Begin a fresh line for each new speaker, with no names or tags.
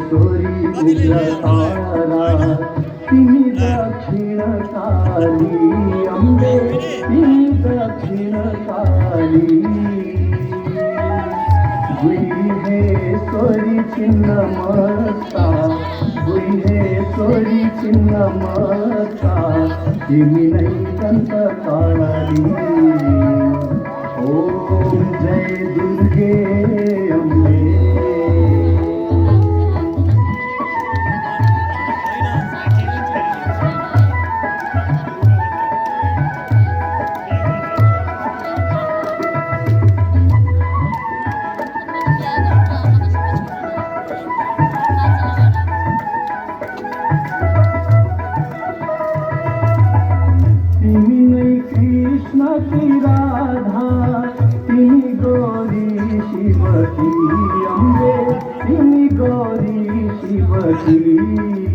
महेश्वरी उग्रतारा तिमी दक्षिण काली अम्बे तिमी दक्षिण काली गुहेश्वरी छिन्नमस्ता गुहेश्वरी छिन्नमस्ता तिमी नै दन्तकाली ओम जय दुर्गे अम्बे की राधा तिमी गौरी शिवकी अम्बे तिमी गौरी शिवकी